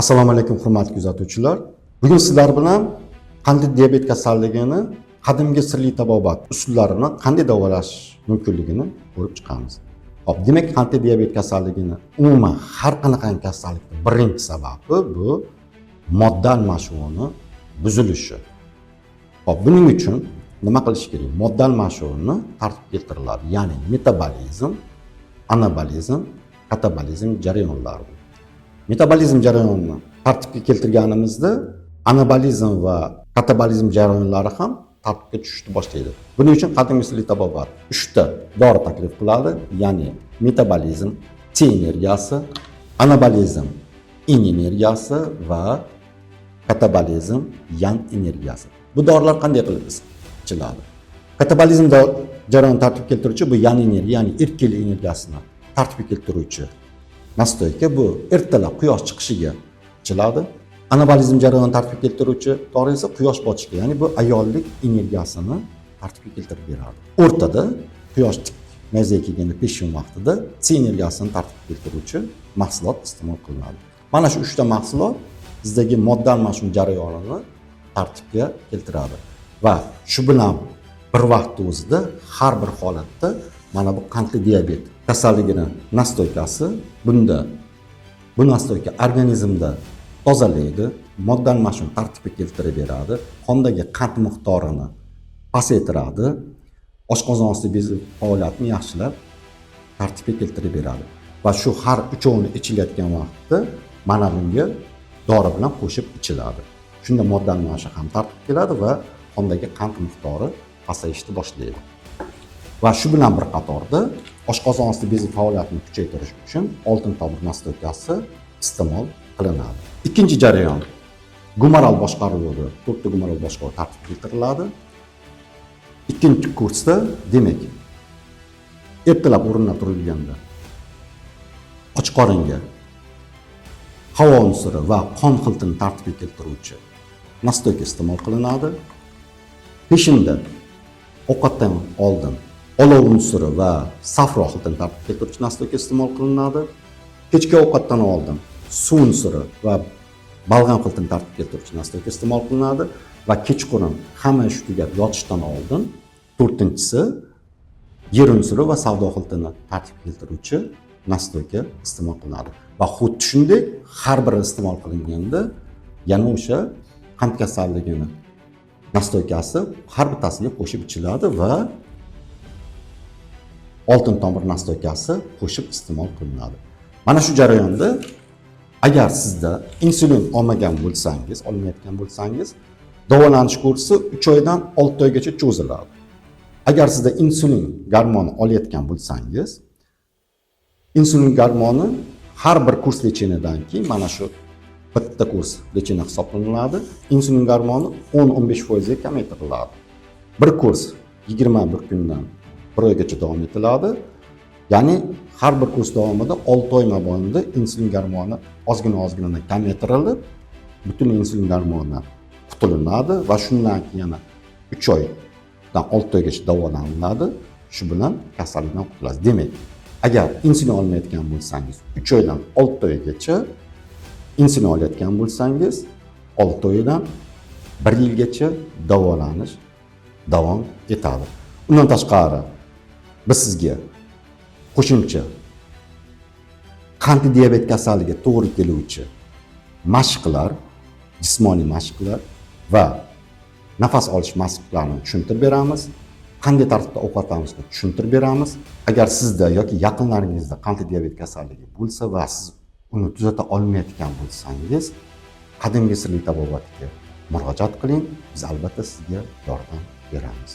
Assalomu alaykum hurmatli kuzatuvchilar. Bugun sizlar bilan qandli diabet kasalligini qadimgi sirli tabobat usullarini qanday davolash mumkinligini ko'rib chiqamiz. Hop, demak qandli diabet kasalligini umuman har qanaqangi kasallikning birinchi sababi bu modda almashinuvini buzilishi. Hop, buning uchun nima qilish kerak? Modda almashinuvini tartibga keltiriladi, ya'ni metabolizm, anabolizm, katabolizm jarayonlari. Metabolizm jarayonini tartibga keltirganimizda anabolizm va katabolizm jarayonlari ham tartibga tushishni boshlaydi. Buning uchun qadimgi sirli tabobat 3 ta dori taklif qiladi, ya'ni metabolizm T energiyasi, anabolizm in energiyasi va katabolizm yang energiyasi. Bu dorilar qanday qilib ichiladi? Katabolizm jarayoni tartibga keltiruvchi bu yang energiya, ya'ni erkak energiyasini tartibga keltiruvchi nastoyka, bu ertalab quyosh chiqishiga ichiladi. Anabolizm jarayonini tartibga keltiruvchi dori esa quyosh botishga, ya'ni bu ayollik energiyasini tartibga keltirib beradi. O'rtada quyosh tik nayzaga kelganda peshin vaqtida C energiyasini tartibga keltiruvchi mahsulot iste'mol qilinadi. Mana shu 3 ta mahsulot bizdagi modda almashinuv jarayonini tartibga keltiradi va shu bilan bir vaqtda o'zida har bir holatda mana bu qandli diabet kasalligini nastoykasi bu nastoyka organizmda tozalaydi, modda almashinuvini tartibga keltirib beradi, qondagi qand miqdorini pasaytiradi, oshqozon osti bezi faoliyatini yaxshilab tartibga keltirib beradi. Va shu har uchovini ichilayotgan vaqtda mana bunga dori bilan qo'shib ichiladi. Shunda modda almashinuvi ham tartibga keladi va qondagi qand miqdori pasayishni boshlaydi. Va shu bilan bir qatorda oshqozon osti bezi faoliyatini kuchaytirish uchun oltin tomir nastoykasi iste'mol qilinadi. Ikkinchi jarayon gumoral boshqaruvi, to'rtta gumoral boshqaruv tartibga keltiriladi. Ikkinchi kursda, demak, ertalab o'rnidan turilganda och qoringa havo unsuri va qon xiltini tartibga keltiruvchi nastoyka iste'mol qilinadi. Peshinda ovqatdan oldin olov unsuri va safro xiltini tartibga keltiruvchi nastoyka iste'mol qilinadi. Kechki ovqatdan oldin suv unsuri va balg'am xiltini tartibga keltiruvchi nastoyka iste'mol qilinadi va kechqurun hamma ish tugab yotishdan oldin to'rtinchisi yer unsuri va savdo xiltini tartibga keltiruvchi nastoyka iste'mol qilinadi. Va xuddi shunday har biri iste'mol qilinganda yana o'sha qand kasalligini nastoykasi har bittasiga qo'shib ichiladi va oltin tomir nastoykasi qo'shib iste'mol qilinadi. Mana shu jarayonda agar sizda insulin olmayotgan bo'lsangiz, davolanish kursi 3 oydan 6 oygacha cho'ziladi. Agar sizda insulin gormoni olayotgan bo'lsangiz, insulin gormoni har bir kurs lecheniyadan keyin mana shu bitta kurs lecheniya hisoblanadi. Insulin gormoni 10-15% ga kamaytiriladi. Bir kurs 21 kundan 1 oygacha davom etiladi. Ya'ni har bir kurs davomida 6 oy mobaynida insulin gormoni ozgina kamaytirilib, butun insulin gormoni qutulinadi va shundan keyin yana 3 oydan 6 oygacha davolaniladi. Shu bilan kasallikdan qutulasiz. Demak, agar insulin olmayotgan bo'lsangiz, 3 oydan 6 oygacha, insulin olayotgan bo'lsangiz, 6 oydan 1 yilgacha davolanish davom etadi. Undan tashqari biz sizga qo'shimcha qandli diabet kasalligiga to'g'ri keluvchi mashqlar, jismoniy mashqlar va nafas olish mashqlarini tushuntirib beramiz. Qanday tartibda ovqatlanishni tushuntirib beramiz. Agar sizda yoki yaqinlaringizda qandli diabet kasalligi bo'lsa va siz uni tuzata olmayotgan bo'lsangiz, qadimgi sirli tabobatga murojaat qiling. Biz albatta sizga yordam beramiz.